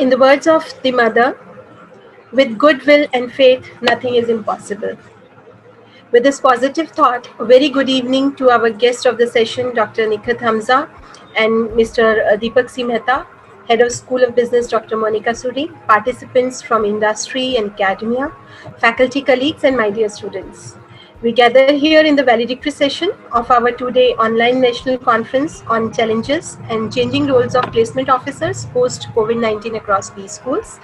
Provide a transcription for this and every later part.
In the words of the mother, with goodwill and faith, nothing is impossible. With this positive thought, a very good evening to our guest of the session, Dr. Nikhat Hamza and Mr. Deepak C. Mehta, Head of School of Business, Dr. Monica Suri, participants from industry and academia, faculty colleagues, and my dear students. We gather here in the valedictory session of our two-day online national conference on challenges and changing roles of placement officers post-COVID-19 across B schools.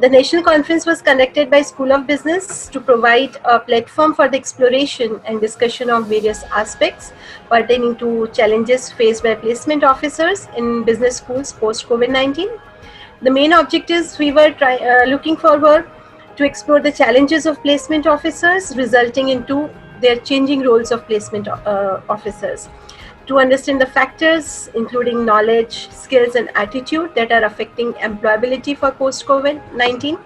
The national conference was conducted by School of Business to provide a platform for the exploration and discussion of various aspects pertaining to challenges faced by placement officers in business schools post-COVID-19. The main objectives we were looking for were to explore the challenges of placement officers resulting into their changing roles of placement officers, to understand the factors including knowledge, skills, and attitude that are affecting employability for post-COVID-19,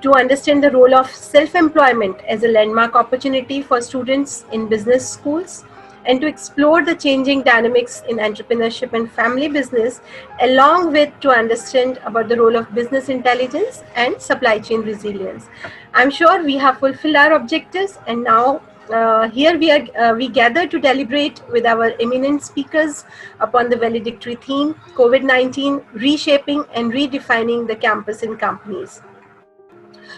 to understand the role of self-employment as a landmark opportunity for students in business schools, and to explore the changing dynamics in entrepreneurship and family business, along with to understand about the role of business intelligence and supply chain resilience. I'm sure we have fulfilled our objectives, and now here we gather to deliberate with our eminent speakers upon the valedictory theme, COVID-19, reshaping and redefining the campus in companies.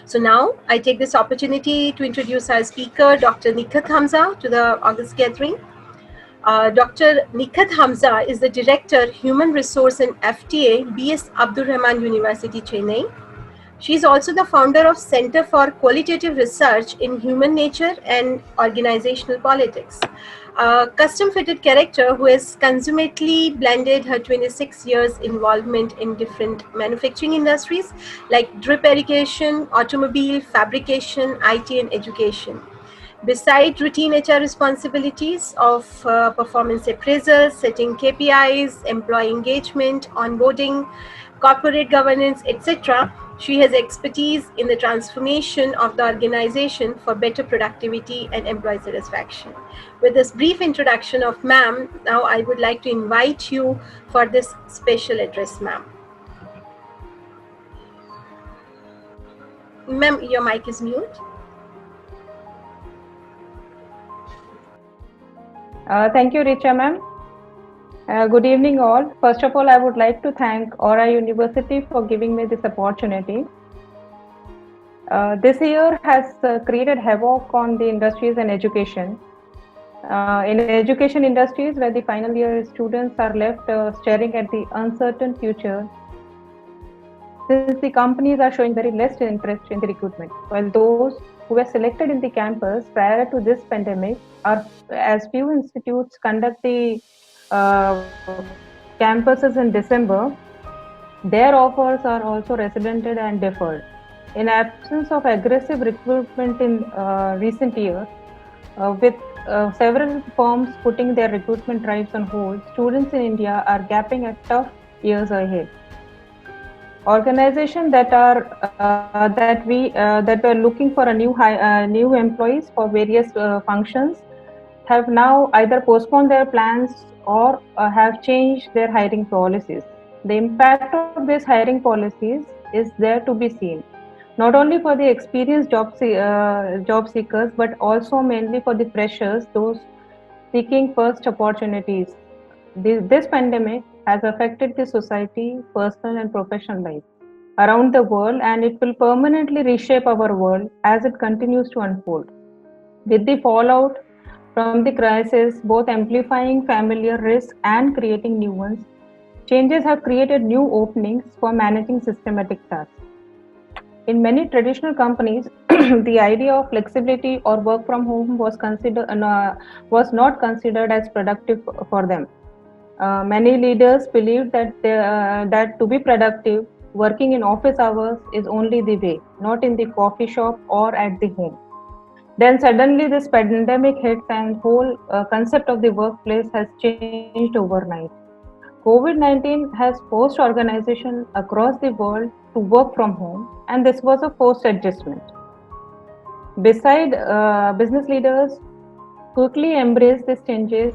So now I take this opportunity to introduce our speaker, Dr. Nikhat Hamza, to the August gathering. Dr. Nikhat Hamza is the Director, Human Resource and FTA, BS Abdur Rahman University, Chennai. She is also the founder of Center for Qualitative Research in Human Nature and Organizational Politics, a custom-fitted character who has consummately blended her 26 years involvement in different manufacturing industries like drip irrigation, automobile, fabrication, IT, and education. Besides routine HR responsibilities of performance appraisal, setting KPIs, employee engagement, onboarding, corporate governance, etc., she has expertise in the transformation of the organization for better productivity and employee satisfaction. With this brief introduction of ma'am, now I would like to invite you for this special address, ma'am. Ma'am, your mic is mute. Thank you, Richa ma'am. Good evening all. First of all, I would like to thank Aura University for giving me this opportunity. This year has created havoc on the industries and education. In education industries where the final year students are left staring at the uncertain future, since the companies are showing very less interest in the recruitment, while those who were selected in the campus prior to this pandemic are, as few institutes conduct the campuses in December, their offers are also residented and deferred. In absence of aggressive recruitment in recent years, with several firms putting their recruitment drives on hold, students in India are gapping at tough years ahead. Organizations that were looking for a new employees for various functions have now either postponed their plans or have changed their hiring policies. The impact of these hiring policies is there to be seen, not only for the experienced job seekers, but also mainly for the freshers, those seeking first opportunities. This pandemic has affected the society, personal and professional life around the world, and it will permanently reshape our world as it continues to unfold. With the fallout from the crisis, both amplifying familiar risks and creating new ones, changes have created new openings for managing systematic tasks. In many traditional companies, the idea of flexibility or work from home was not considered as productive for them. Many leaders believed that to be productive, working in office hours is only the way, not in the coffee shop or at the home. Then suddenly this pandemic hits and whole concept of the workplace has changed overnight. COVID-19 has forced organizations across the world to work from home, and this was a forced adjustment. Business leaders quickly embraced these changes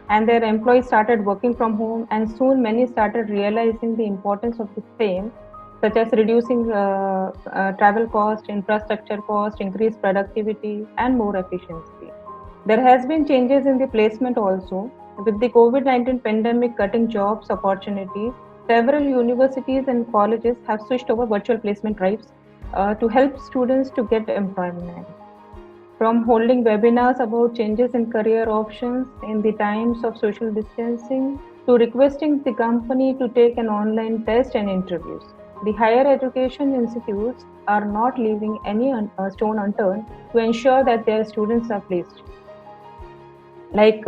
and their employees started working from home, and soon many started realizing the importance of the same such as reducing travel cost, infrastructure cost, increased productivity, and more efficiency. There has been changes in the placement also. With the COVID-19 pandemic cutting jobs opportunities, several universities and colleges have switched over virtual placement drives to help students to get employment. From holding webinars about changes in career options in the times of social distancing to requesting the company to take an online test and interviews. The higher education institutes are not leaving any stone unturned to ensure that their students are placed. Like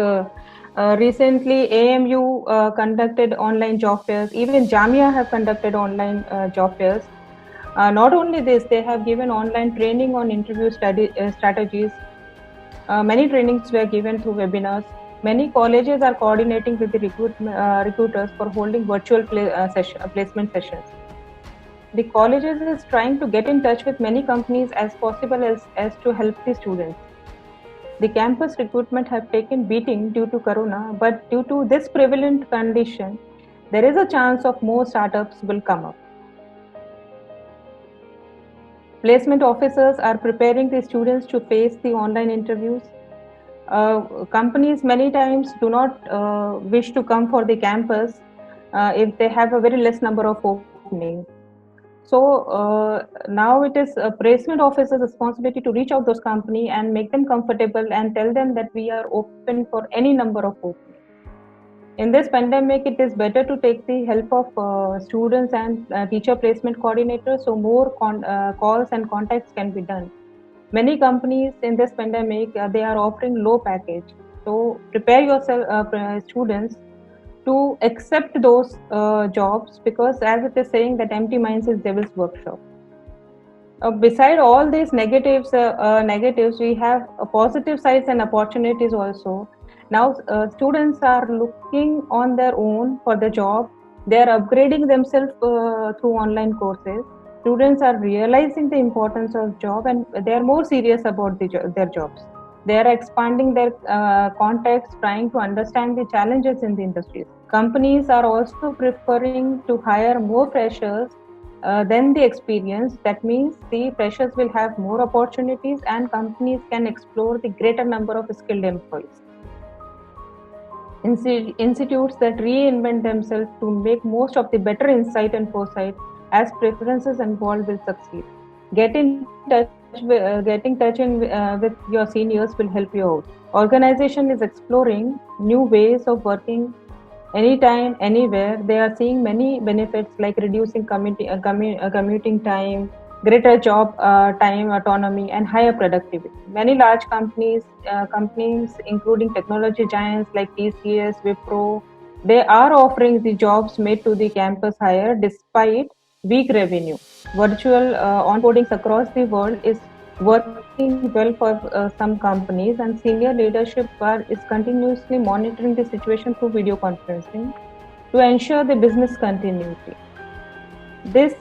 recently, AMU conducted online job fairs. Even Jamia have conducted online job fairs. Not only this, they have given online training on interview strategies. Many trainings were given through webinars. Many colleges are coordinating with the recruiters for holding virtual placement sessions. The colleges is trying to get in touch with many companies as possible as to help the students. The campus recruitment have taken beating due to corona, but due to this prevalent condition, there is a chance of more startups will come up. Placement officers are preparing the students to face the online interviews. Companies many times do not wish to come for the campus if they have a very less number of openings. So now it is a placement officer's responsibility to reach out those company and make them comfortable and tell them that we are open for any number of openings. In this pandemic, it is better to take the help of students and teacher placement coordinators, so more calls and contacts can be done. Many companies in this pandemic, they are offering low package. So prepare yourself, students, to accept those jobs, because as it is saying that empty minds is devil's workshop. Beside all these negatives, we have positive sides and opportunities also. Now students are looking on their own for the job. They are upgrading themselves through online courses. Students are realizing the importance of job and they are more serious about their jobs. They are expanding their contacts, trying to understand the challenges in the industries. Companies are also preferring to hire more freshers than the experience. That means the freshers will have more opportunities and companies can explore the greater number of skilled employees. Institutes that reinvent themselves to make most of the better insight and foresight as preferences involved will succeed. Getting touch with your seniors will help you out. Organization is exploring new ways of working anytime, anywhere. They are seeing many benefits like reducing commuting time, greater job time autonomy, and higher productivity. Many large companies including technology giants like TCS, Wipro, they are offering the jobs made to the campus hire despite weak revenue. Virtual onboardings across the world is working well for some companies, and senior leadership is continuously monitoring the situation through video conferencing to ensure the business continuity. This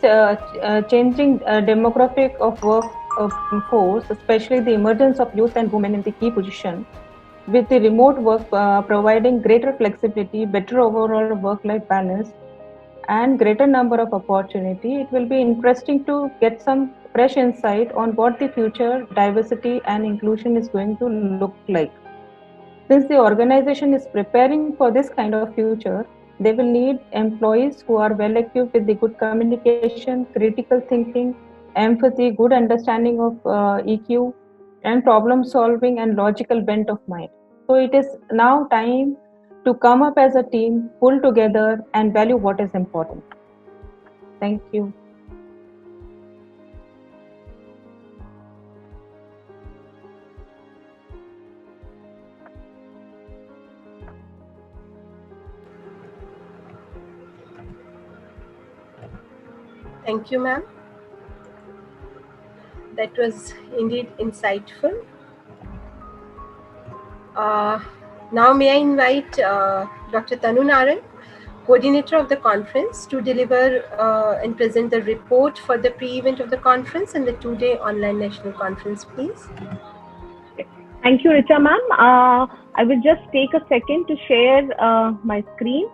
changing demographic of workforce, especially the emergence of youth and women in the key position, with the remote work providing greater flexibility, better overall work-life balance, and greater number of opportunity, it will be interesting to get some fresh insight on what the future diversity and inclusion is going to look like. Since the organization is preparing for this kind of future, they will need employees who are well equipped with the good communication, critical thinking, empathy, good understanding of EQ, and problem solving and logical bent of mind. So it is now time to come up as a team, pull together, and value what is important. Thank you. Thank you, ma'am. That was indeed insightful. Now may I invite Dr. Tanu Naran, coordinator of the conference, to deliver and present the report for the pre-event of the conference and the two-day online national conference, please. Thank you, Richa ma'am. I will just take a second to share my screen.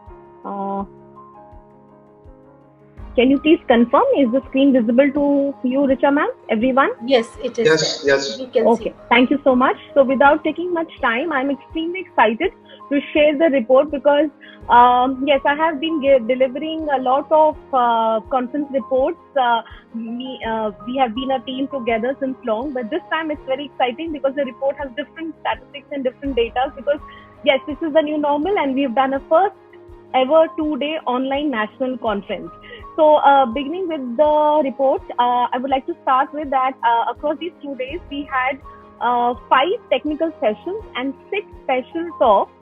Can you please confirm? Is the screen visible to you, Richa ma'am? Everyone? Yes, it is. Yes, yes. We can Okay, thank you so much. So without taking much time, I'm extremely excited to share the report because yes, I have been delivering a lot of conference reports. We have been a team together since long, but this time it's very exciting because the report has different statistics and different data. Because yes, this is the new normal, and we've done a first ever 2-day online national conference. So beginning with the report, I would like to start with that across these 2 days, we had 5 technical sessions and 6 special talks,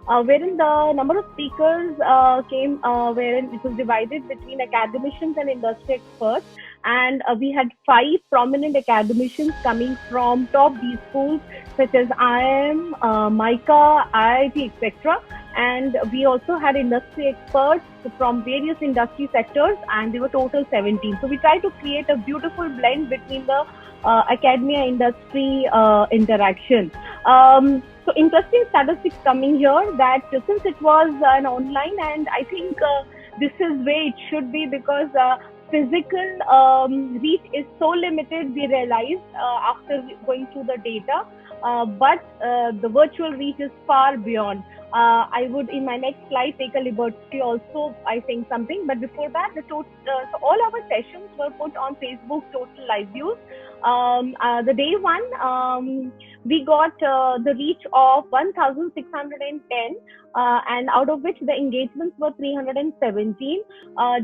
wherein the number of speakers came, wherein it was divided between academicians and industry experts. And we had 5 prominent academicians coming from top B schools such as IIM, MICA, IIT, etc. And we also had industry experts from various industry sectors, and there were total 17. So we tried to create a beautiful blend between the academia industry interaction. So interesting statistics coming here that since it was an online, and I think this is where it should be, because physical reach is so limited, we realized after going through the data, but the virtual reach is far beyond. I would, in my next slide, take a liberty also, I think something, but before that, so all our sessions were put on Facebook total live views. The day one, we got the reach of 1,610, and out of which the engagements were 317.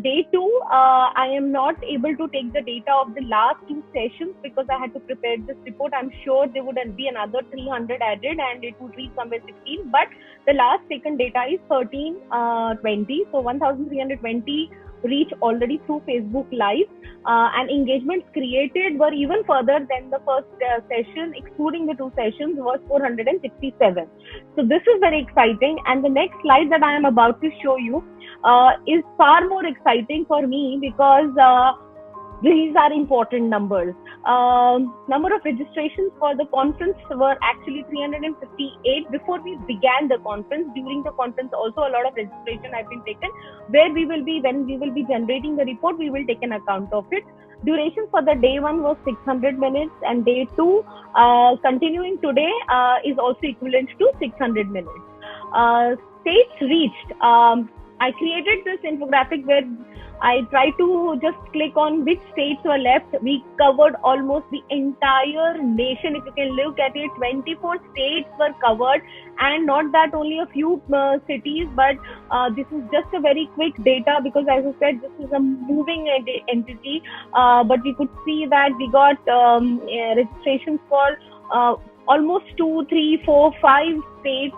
Day two, I am not able to take the data of the last 2 sessions because I had to prepare this report. I'm sure there would be another 300 added and it would reach somewhere 16, but the last taken data is 1320. So 1,320 reach already through Facebook Live, and engagements created were even further than the first session, excluding the 2 sessions, was 467. So this is very exciting, and the next slide that I am about to show you is far more exciting for me because these are important numbers. Number of registrations for the conference were actually 358 before we began the conference. During the conference also a lot of registration has been taken, where we will be, when we will be generating the report, we will take an account of it. Duration for the day one was 600 minutes, and day two, continuing today, is also equivalent to 600 minutes. States reached. I created this infographic where I try to just click on which states were left. We covered almost the entire nation. If you can look at it, 24 states were covered, and not that only a few cities, but this is just a very quick data because, as I said, this is a moving entity. But we could see that we got registrations for almost 2, 3, 4, 5 states,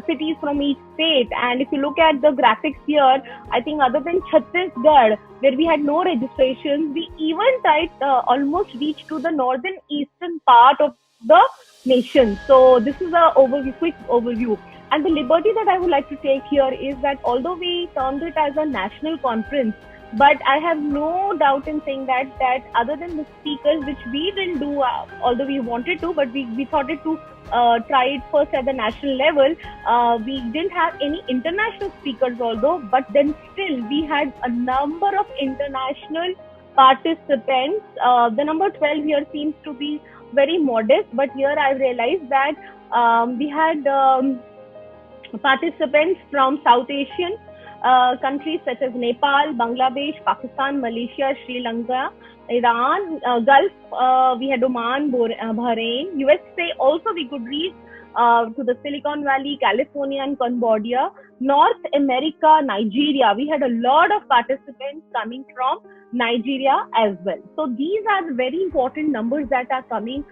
cities from each state. And if you look at the graphics here, I think other than Chhattisgarh, where we had no registrations, we even tried almost reached to the northern eastern part of the nation. So this is a quick overview. And the liberty that I would like to take here is that although we termed it as a national conference, but I have no doubt in saying that other than the speakers, which we didn't do, although we wanted to, but we thought it to try it first at the national level. We didn't have any international speakers although, but then still we had a number of international participants. The number 12 here seems to be very modest, but here I realized that we had participants from South Asian countries such as Nepal, Bangladesh, Pakistan, Malaysia, Sri Lanka, Iran, Gulf, we had Oman, Bahrain, USA. Also, we could reach to the Silicon Valley, California, and Cambodia, North America, Nigeria. We had a lot of participants coming from Nigeria as well. So these are very important numbers that are coming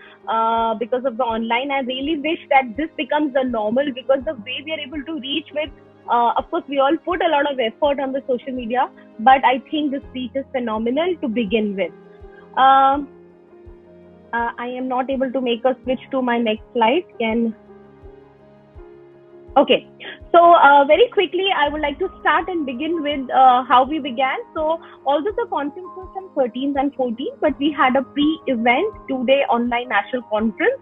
because of the online. I really wish that this becomes the normal, because the way we are able to reach with, of course, we all put a lot of effort on the social media, but I think this reach is phenomenal to begin with. I am not able to make a switch to my next slide. Okay, very quickly, I would like to start and begin with how we began. So, although the conference was on 13th and 14th, but we had a pre-event, 2-day online national conference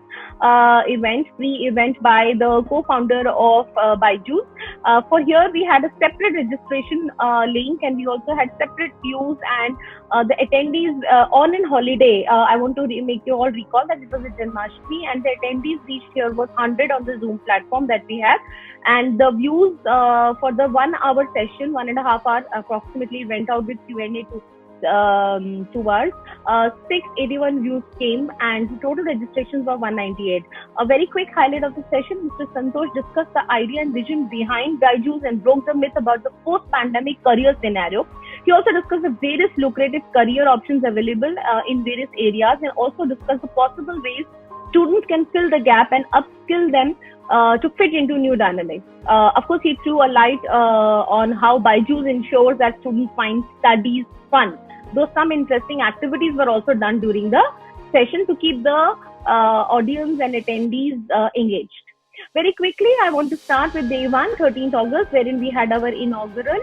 pre-event by the co-founder of Byju's. For here, we had a separate registration link, and we also had separate views and the attendees on in holiday. I want to make you all recall that it was a Janmashtami, and the attendees reached here was 100 on the Zoom platform that we have. And the views for the 1 hour session, 1.5 hours approximately, went out with Q&A to 2 hours. 681 views came, and total registrations were 198. A very quick highlight of the session: Mr. Santosh discussed the idea and vision behind Byju's and broke the myth about the post-pandemic career scenario. He also discussed the various lucrative career options available in various areas, and also discussed the possible ways students can fill the gap and upskill them to fit into new dynamics. Of course, he threw a light on how Byju's ensures that students find studies fun, though some interesting activities were also done during the session to keep the audience and attendees engaged. Very quickly, I want to start with day 1, 13th August, wherein we had our inaugural.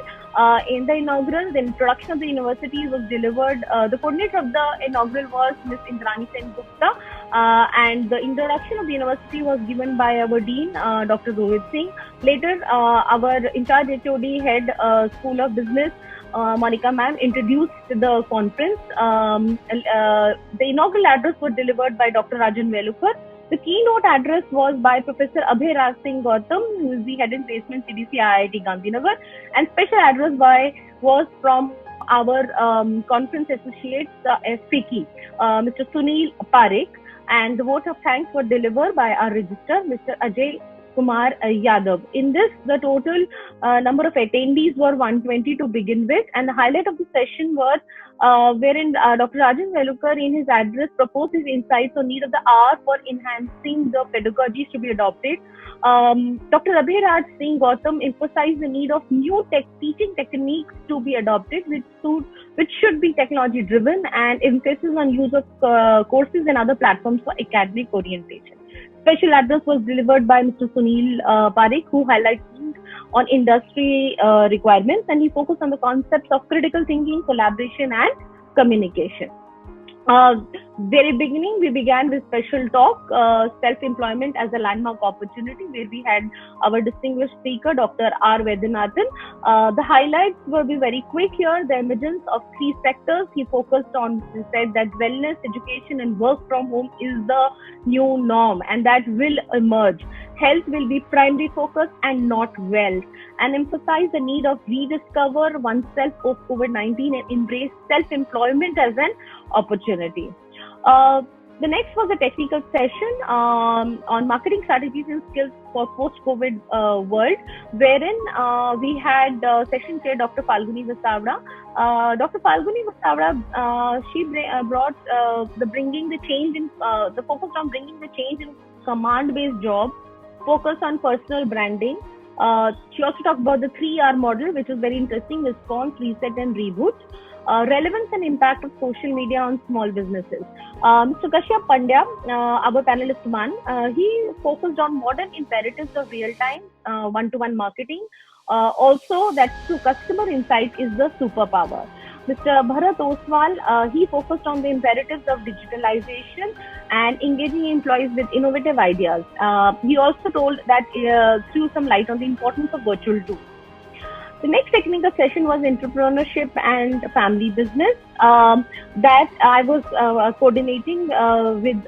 In the inaugural, the introduction of the university was delivered. The coordinator of the inaugural was Ms. Indrani Sen Gupta, and the introduction of the university was given by our dean, Dr. Rohit Singh. Later, our in-charge HOD, head School of Business, Monica ma'am, introduced the conference. The inaugural address was delivered by Dr. Rajan Velukar. The keynote address was by Professor Abhay Raj Singh Gautam, who is the head in placement CDC IIT Gandhinagar, and special address was from our conference associates, FICCI, Mr. Sunil Parekh, and the vote of thanks were delivered by our registrar, Mr. Ajay Kumar Yadav. In this, the total number of attendees were 120 to begin with, and the highlight of the session was wherein Dr. Rajan Velukar in his address proposed his insights on need of the hour for enhancing the pedagogies to be adopted. Dr. Abhay Raj Singh Gautam emphasized the need of new teaching techniques to be adopted, which should be technology driven, and emphasis on use of courses and other platforms for academic orientation. Special address was delivered by Mr. Sunil Parekh, who highlighted on industry requirements, and he focused on the concepts of critical thinking, collaboration, and communication. Very beginning, we began with special talk, self-employment as a landmark opportunity, where we had our distinguished speaker, Dr. R. Vedyanathan. The highlights will be very quick here. The emergence of 3 sectors he focused on. He said that wellness, education, and work from home is the new norm, and that will emerge. Health will be primary focus and not wealth, and emphasize the need of rediscover oneself post COVID-19 and embrace self-employment as an opportunity. The next was a technical session on marketing strategies and skills for post-COVID world, wherein we had session chair Dr. Falguni Vasavda. Dr. Falguni Vasavda, she brought the focus on bringing the change in command-based jobs, focus on personal branding. She also talked about the 3R model, which was very interesting: response, reset, and reboot. Relevance and impact of social media on small businesses. Mr. Kashyap Pandya, our panelist one, he focused on modern imperatives of real-time one-to-one marketing. Also, that customer insight is the superpower. Mr. Bharat Oswal, he focused on the imperatives of digitalization and engaging employees with innovative ideas. He also told that threw some light on the importance of virtual tools. The next technical session was entrepreneurship and family business that I was coordinating with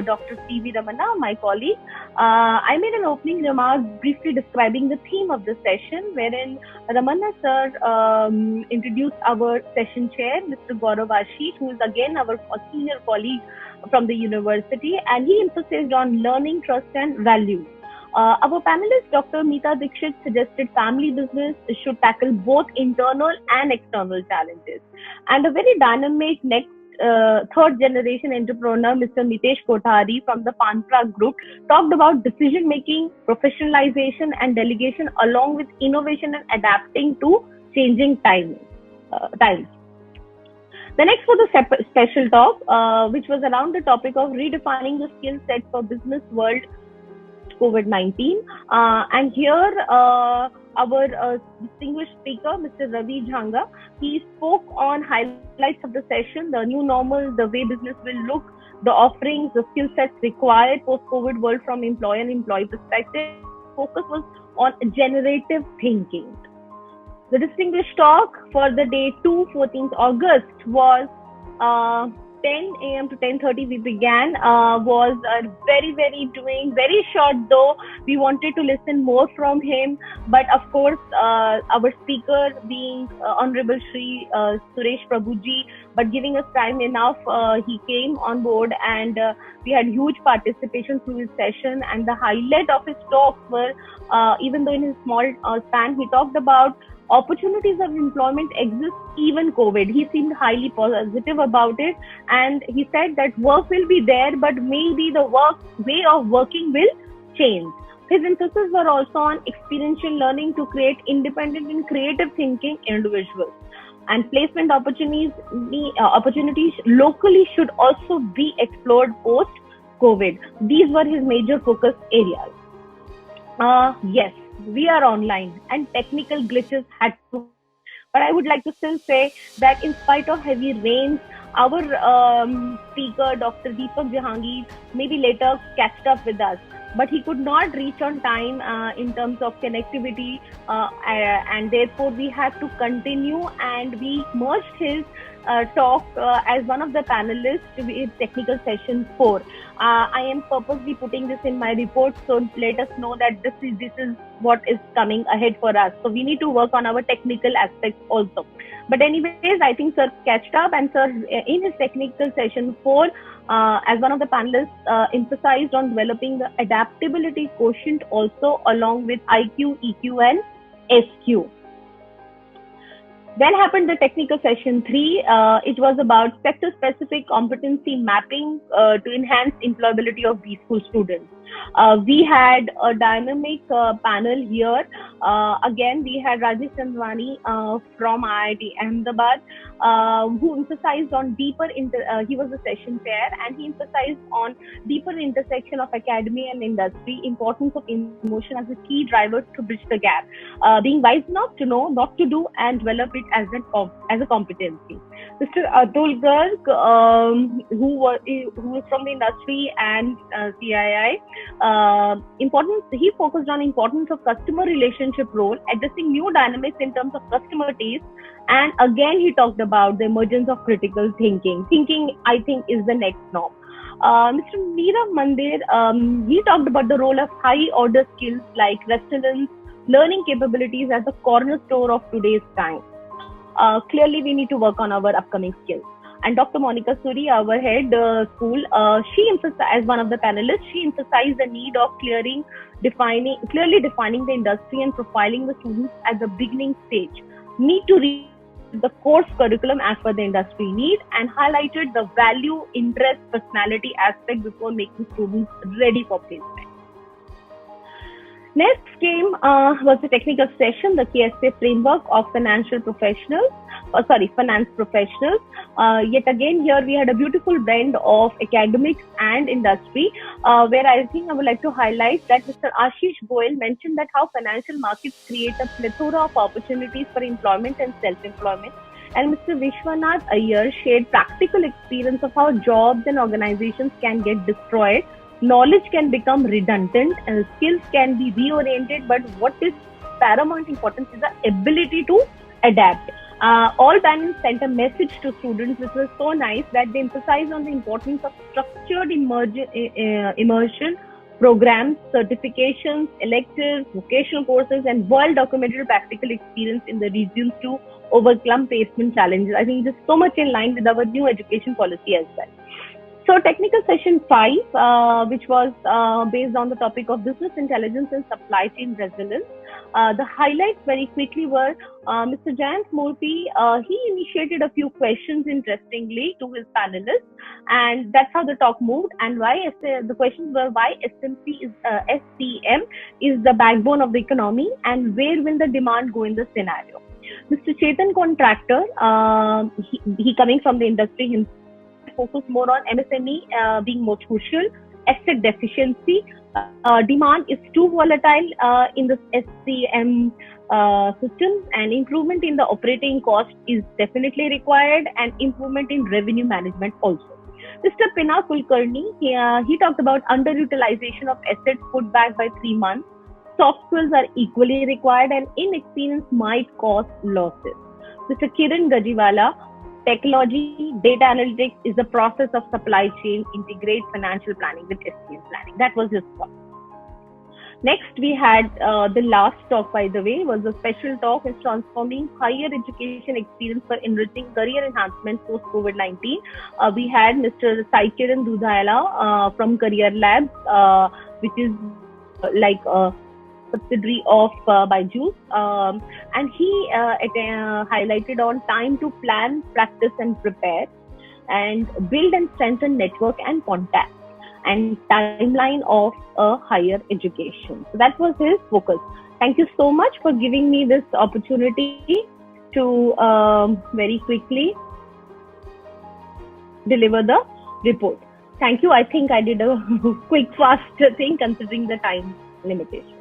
Dr. C.V. Ramana, my colleague. I made an opening remark briefly describing the theme of the session, wherein Ramana sir introduced our session chair, Mr. Gaurav Ashish, who is again our senior colleague from the university, and he emphasized on learning, trust, and values. Our panelist, Dr. Meeta Dikshit, suggested family business should tackle both internal and external challenges. And a very dynamic third generation entrepreneur, Mr. Mitesh Kothari from the Panpra Group, talked about decision making, professionalization, and delegation, along with innovation and adapting to changing times. The next was a special talk, which was around the topic of redefining the skill set for business world COVID-19. And here, our distinguished speaker, Mr. Ravi Jhanga, he spoke on highlights of the session, the new normal, the way business will look, the offerings, the skill sets required post-COVID world from employer and employee perspective. Focus was on generative thinking. The distinguished talk for the day 14th August was 10 a.m. to 10:30 we began, was very short, though we wanted to listen more from him. But of course, our speaker being Honorable Shri Suresh Prabhuji, but giving us time enough, he came on board, and we had huge participation through his session. And the highlight of his talks were, even though in his small span, he talked about opportunities of employment exist even COVID. He seemed highly positive about it, and he said that work will be there, but maybe the way of working will change. His emphasis were also on experiential learning to create independent and creative thinking individuals. And placement opportunities locally should also be explored post-COVID. These were his major focus areas. Yes, we are online and technical glitches had to, but I would like to still say that in spite of heavy rains, our speaker, Dr. Deepak Jahangir, maybe later catched up with us, but he could not reach on time in terms of connectivity, and therefore we had to continue, and we merged his talk as one of the panelists with technical session 4. I am purposely putting this in my report, so let us know that this is what is coming ahead for us. So we need to work on our technical aspects also. But anyways, I think Sir catched up, and Sir in his technical session 4, as one of the panelists, emphasized on developing the adaptability quotient also, along with IQ, EQ and SQ. Then happened the technical session 3. It was about sector-specific competency mapping to enhance employability of B-School students. We had a dynamic panel here. Again, we had Rajesh Chandwani from IIT Ahmedabad, who emphasized on deeper, he was the session chair, and he emphasized on deeper intersection of academy and industry, importance of emotion as a key driver to bridge the gap, being wise enough to know, not to do, and develop it as a competency. Mr. Atul Garg, who is from the industry and CII, he focused on importance of customer relationship role, addressing new dynamics in terms of customer taste, and again he talked about the emergence of critical thinking. Thinking, I think, is the next norm. Mr. Neerav Mandir, he talked about the role of high order skills like resilience, learning capabilities as a cornerstone of today's time. Clearly, we need to work on our upcoming skills. And Dr. Monica Suri, our head school, she emphasized, as one of the panelists, she emphasized the need of clearly defining the industry and profiling the students at the beginning stage. Need to read the course curriculum as per the industry need, and highlighted the value, interest, personality aspect before making students ready for placement. Next came was the technical session, the KSA framework of finance professionals. Yet again, here we had a beautiful blend of academics and industry, where I think I would like to highlight that Mr. Ashish Goyal mentioned that how financial markets create a plethora of opportunities for employment and self-employment. And Mr. Vishwanath Iyer shared practical experience of how jobs and organizations can get destroyed. Knowledge can become redundant and skills can be reoriented, but what is paramount importance is the ability to adapt. All panels sent a message to students, which was so nice, that they emphasize on the importance of structured immersion programs, certifications, electives, vocational courses, and well-documented practical experience in the regions to overcome placement challenges. I think it is so much in line with our new education policy as well. So technical session 5, which was based on the topic of business intelligence and supply chain resilience. The highlights very quickly were Mr. Jayant Murthy. He initiated a few questions, interestingly, to his panelists, and that's how the talk moved. And the questions were why SCM is the backbone of the economy, and where will the demand go in the scenario. Mr. Chetan Contractor, he coming from the industry himself, focus more on MSME being more crucial, asset deficiency. Demand is too volatile in the SCM system, and improvement in the operating cost is definitely required, and improvement in revenue management also. Mr. Pinna Kulkarni, he talked about underutilization of assets put back by 3 months. Soft skills are equally required, and inexperience might cause losses. Mr. Kiran Gajiwala, technology, data analytics is the process of supply chain, integrate financial planning with SCM planning. That was his point. Next, we had the last talk, by the way, was a special talk is transforming higher education experience for enriching career enhancement post COVID-19. We had Mr. Sai Kiran Dudhaila from Career Labs, which is like a subsidiary of Byju's, and he highlighted on time to plan, practice, and prepare, and build and strengthen network and contact, and timeline of a higher education. So that was his focus. Thank you so much for giving me this opportunity to very quickly deliver the report. Thank you. I think I did a quick, fast thing considering the time limitation.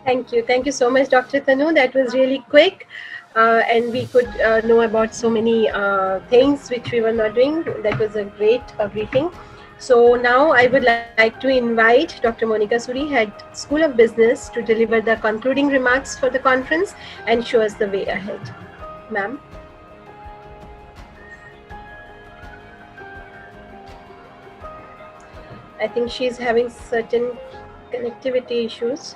Thank you. Thank you so much, Dr. Tanu. That was really quick. And we could know about so many things which we were not doing. That was a great briefing. So now I would like to invite Dr. Monica Suri, Head School of Business, to deliver the concluding remarks for the conference and show us the way ahead. Ma'am. I think she's having certain connectivity issues.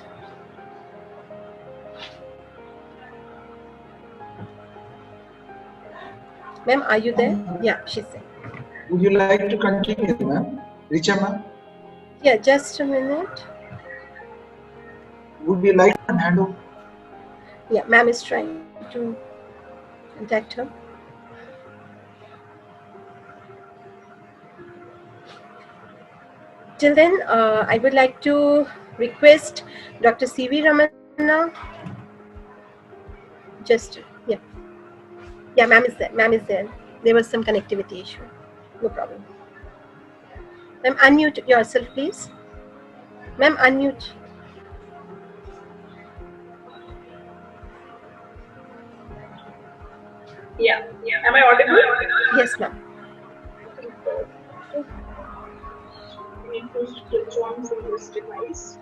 Ma'am, are you there? Yeah, she's there. Would you like to continue, ma'am? Richa, ma'am? Yeah, just a minute. Would you like to hand over? Yeah, ma'am is trying to contact her. Till then, I would like to request Dr. C.V. Ramana. Just, yeah. Yeah, ma'am is there. Ma'am is there. There was some connectivity issue. No problem. Ma'am, unmute yourself, please. Ma'am, unmute. Yeah. Am I audible? Yes, ma'am. I need to switch on from this device.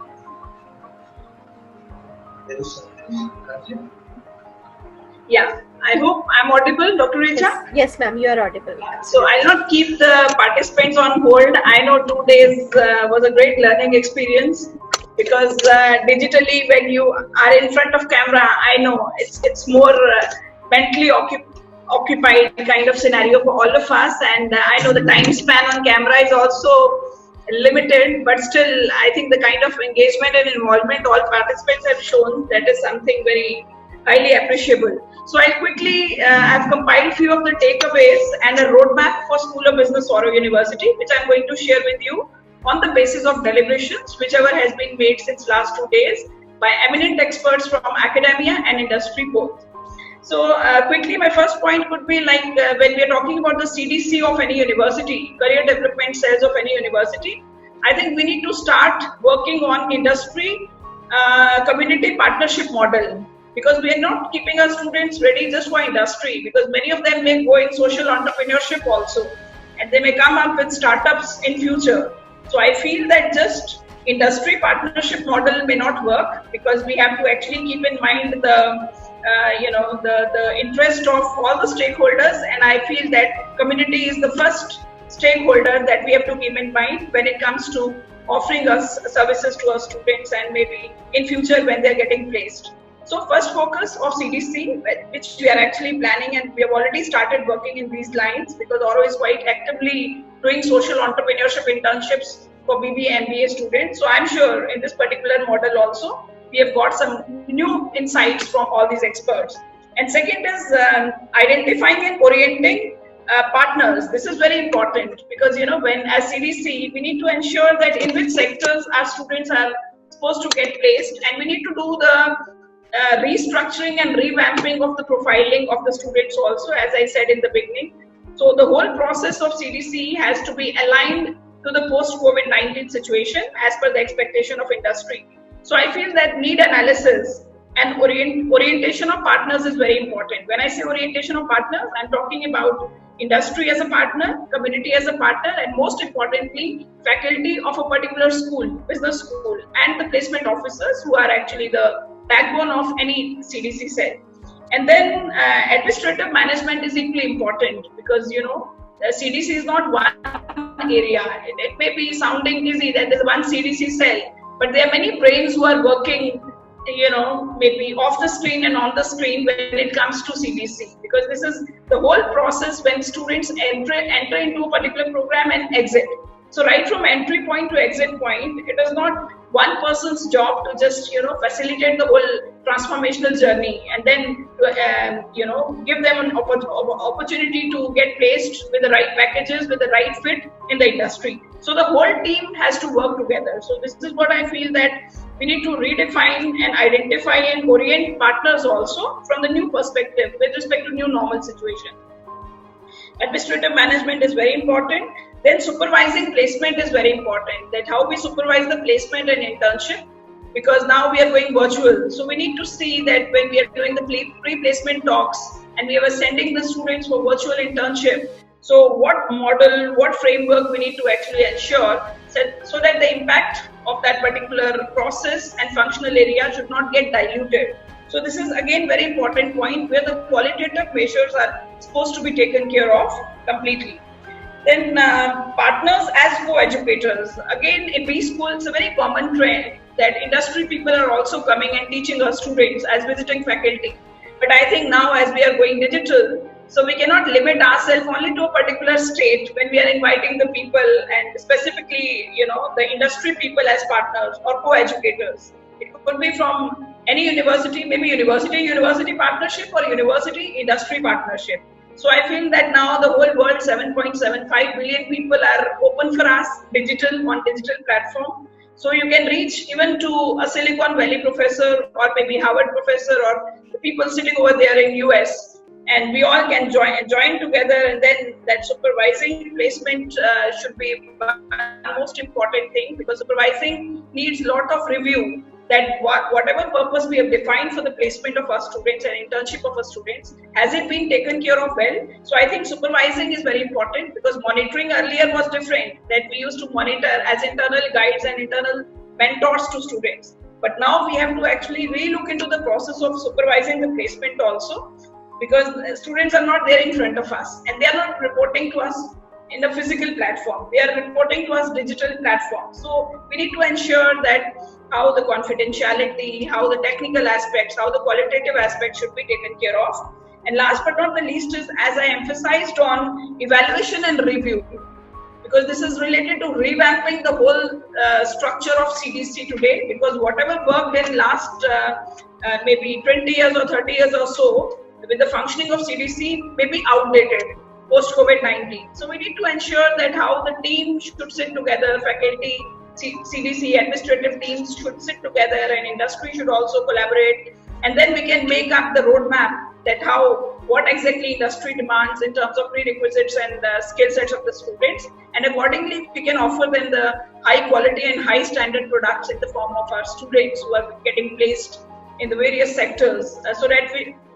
Yeah, I hope I'm audible, Dr. Richa? Yes, ma'am, you are audible. So I'll not keep the participants on hold. I know 2 days was a great learning experience, because digitally when you are in front of camera, I know it's more mentally occupied kind of scenario for all of us, and I know the time span on camera is also limited, but still I think the kind of engagement and involvement all participants have shown, that is something very highly appreciable. So I'll quickly, I've compiled few of the takeaways and a roadmap for School of Business, Saurav University, which I'm going to share with you on the basis of deliberations, whichever has been made since last 2 days by eminent experts from academia and industry both. So quickly, my first point could be like when we are talking about the CDC of any university, career development cells of any university, I think we need to start working on industry community partnership model, because we are not keeping our students ready just for industry, because many of them may go in social entrepreneurship also, and they may come up with startups in future. So I feel that just industry partnership model may not work, because we have to actually keep in mind the the interest of all the stakeholders, and I feel that community is the first stakeholder that we have to keep in mind when it comes to offering us services to our students, and maybe in future when they're getting placed. So first focus of CDC, which we are actually planning, and we have already started working in these lines, because Oro is quite actively doing social entrepreneurship internships for BBA and MBA students. So I'm sure in this particular model also, we have got some new insights from all these experts. And second is identifying and orienting partners. This is very important, because when as CDC, we need to ensure that in which sectors our students are supposed to get placed, and we need to do the restructuring and revamping of the profiling of the students also, as I said in the beginning. So the whole process of CDC has to be aligned to the post-COVID-19 situation as per the expectation of industry. So I feel that need analysis and orientation of partners is very important. When I say orientation of partners, I'm talking about industry as a partner, community as a partner, and most importantly, faculty of a particular school, business school, and the placement officers who are actually the backbone of any CDC cell. And then administrative management is equally important because, the CDC is not one area. It may be sounding easy that there's one CDC cell, but there are many brains who are working, maybe off the screen and on the screen when it comes to CDC, because this is the whole process when students enter into a particular program and exit. So right from entry point to exit point, it is not one person's job to just, facilitate the whole transformational journey and then, give them an opportunity to get placed with the right packages, with the right fit in the industry. So the whole team has to work together. So this is what I feel that we need to redefine and identify and orient partners also from the new perspective with respect to new normal situation. Administrative management is very important. Then supervising placement is very important, that how we supervise the placement and internship, because now we are going virtual. So we need to see that when we are doing the pre-placement talks and we are sending the students for virtual internship, so what model, what framework we need to actually ensure so that the impact of that particular process and functional area should not get diluted. So this is again very important point where the qualitative measures are supposed to be taken care of completely. Then partners as co-educators. Again, in B school, it's a very common trend that industry people are also coming and teaching our students as visiting faculty. But I think now as we are going digital, so we cannot limit ourselves only to a particular state when we are inviting the people and specifically, the industry people as partners or co-educators. It could be from any university, maybe university partnership or university industry partnership. So I feel that now the whole world, 7.75 billion people are open for us on digital platform. So you can reach even to a Silicon Valley professor or maybe Harvard professor or the people sitting over there in US. And we all can join together, and then that supervising placement should be the most important thing, because supervising needs a lot of review, that whatever purpose we have defined for the placement of our students and internship of our students, has it been taken care of well? So I think supervising is very important, because monitoring earlier was different, that we used to monitor as internal guides and internal mentors to students. But now we have to actually re-look into the process of supervising the placement also, because students are not there in front of us and they are not reporting to us in the physical platform. They are reporting to us digital platform. So we need to ensure that how the confidentiality, how the technical aspects, how the qualitative aspects should be taken care of. And last but not the least is, as I emphasized on evaluation and review, because this is related to revamping the whole structure of CDC today, because whatever worked in last maybe 20 years or 30 years or so, with the functioning of CDC may be outdated post COVID-19. So we need to ensure that how the team should sit together, faculty, CDC, administrative teams should sit together, and industry should also collaborate. And then we can make up the roadmap that what exactly industry demands in terms of prerequisites and skill sets of the students. And accordingly, we can offer them the high quality and high standard products in the form of our students who are getting placed in the various sectors, so that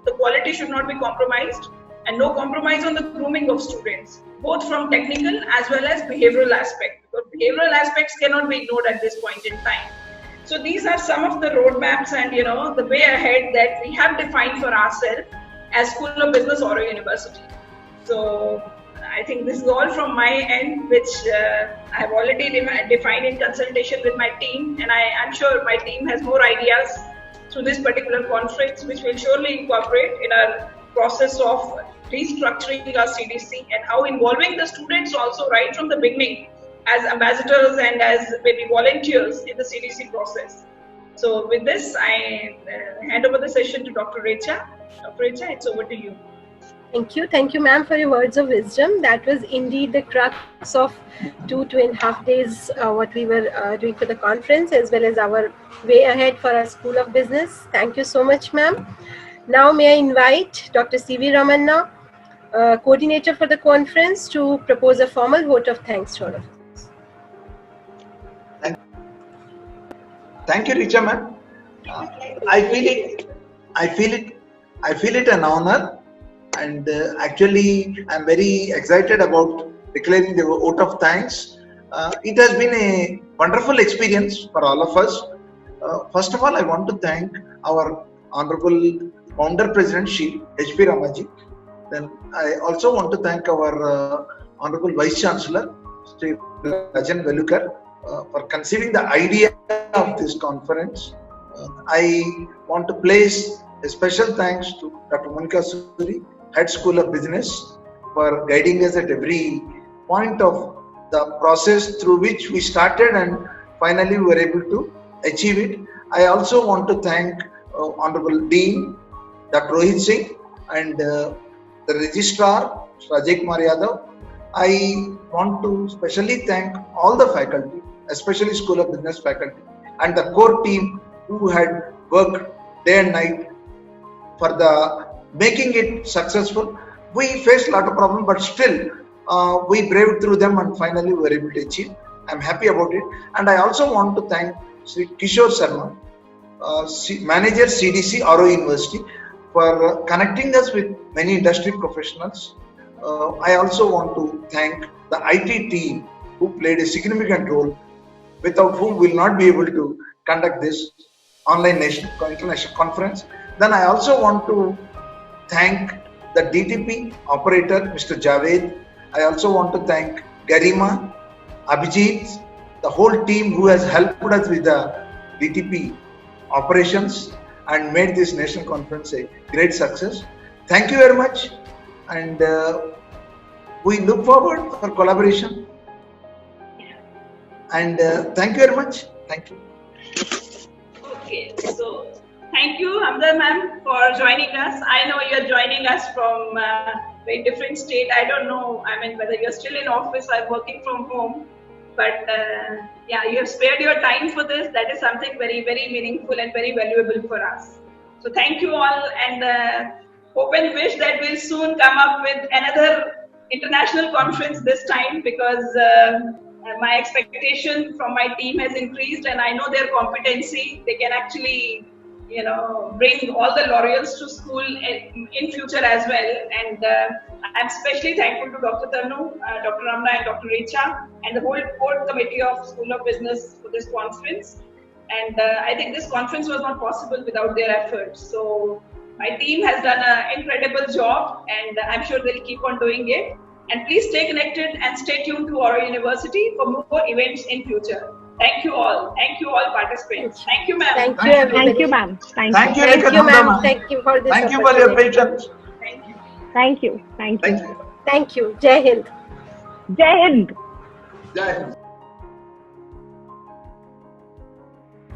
the quality should not be compromised, and no compromise on the grooming of students, both from technical as well as behavioral aspect. Because behavioral aspects cannot be ignored at this point in time. So these are some of the roadmaps and the way ahead that we have defined for ourselves as School of Business or a university. So I think this is all from my end, which I have already defined in consultation with my team, and I'm sure my team has more ideas through this particular conference, which will surely incorporate in our process of restructuring our CDC and how involving the students also right from the beginning as ambassadors and as maybe volunteers in the CDC process. So with this, I hand over the session to Dr. Recha. Dr. Recha, it's over to you. Thank you, ma'am, for your words of wisdom. That was indeed the crux of 2.5 days what we were doing for the conference, as well as our way ahead for our School of Business. Thank you so much, ma'am. Now may I invite Dr. C.V. Ramanna, coordinator for the conference, to propose a formal vote of thanks to all of us. Thank you, Richa ma'am. I feel it an honor, and actually, I'm very excited about declaring the vote of thanks. It has been a wonderful experience for all of us. First of all, I want to thank our Honorable Founder President Shri H.P. Ramaji. Then I also want to thank our Honorable Vice Chancellor Sri Rajan Velukar for conceiving the idea of this conference. I want to place a special thanks to Dr. Monika Suri, Head School of Business, for guiding us at every point of the process through which we started and finally we were able to achieve it. I also want to thank Honorable Dean, Dr. Rohit Singh, and the Registrar, Ajay Kumar Yadav. I want to specially thank all the faculty, especially School of Business faculty, and the core team who had worked day and night for the making it successful. We faced a lot of problems, but still we braved through them and finally we were able to achieve. I'm happy about it. And I also want to thank Sri Kishore Sharma, Manager CDC RO University, for connecting us with many industry professionals. I also want to thank the IT team who played a significant role, without whom we will not be able to conduct this online international conference. Then I also want to thank the DTP operator, Mr. Javed. I also want to thank Garima, Abhijit, the whole team who has helped us with the DTP operations and made this national conference a great success. Thank you very much, and we look forward for collaboration. And thank you very much. Thank you. Okay, so thank you, Hamza ma'am, for joining us. I know you're joining us from a very different state. I don't know, I mean, whether you're still in office or working from home. But yeah, you have spared your time for this. That is something very, very meaningful and very valuable for us. So thank you all, and hope and wish that we'll soon come up with another international conference this time, because my expectation from my team has increased, and I know their competency. They can actually, you know, bring all the laurels to school in future as well. And I'm especially thankful to Dr. Tanu, Dr. Ramna, and Dr. Richa, and the whole board committee of School of Business for this conference. And I think this conference was not possible without their efforts. So my team has done an incredible job, and I'm sure they'll keep on doing it. And please stay connected and stay tuned to our university for more events in future. Thank you all. Thank you all participants. Thank you, ma'am. Thank you, everybody. Thank you, ma'am. Thank you. Thank you, Thank you, Nikhat ma'am. Hamza. Thank you for this Thank you for your opportunity. patience. Thank you. Thank you. Thank you. Thank you. Thank you. Jai Hind. Jai Hind. Jai Hind.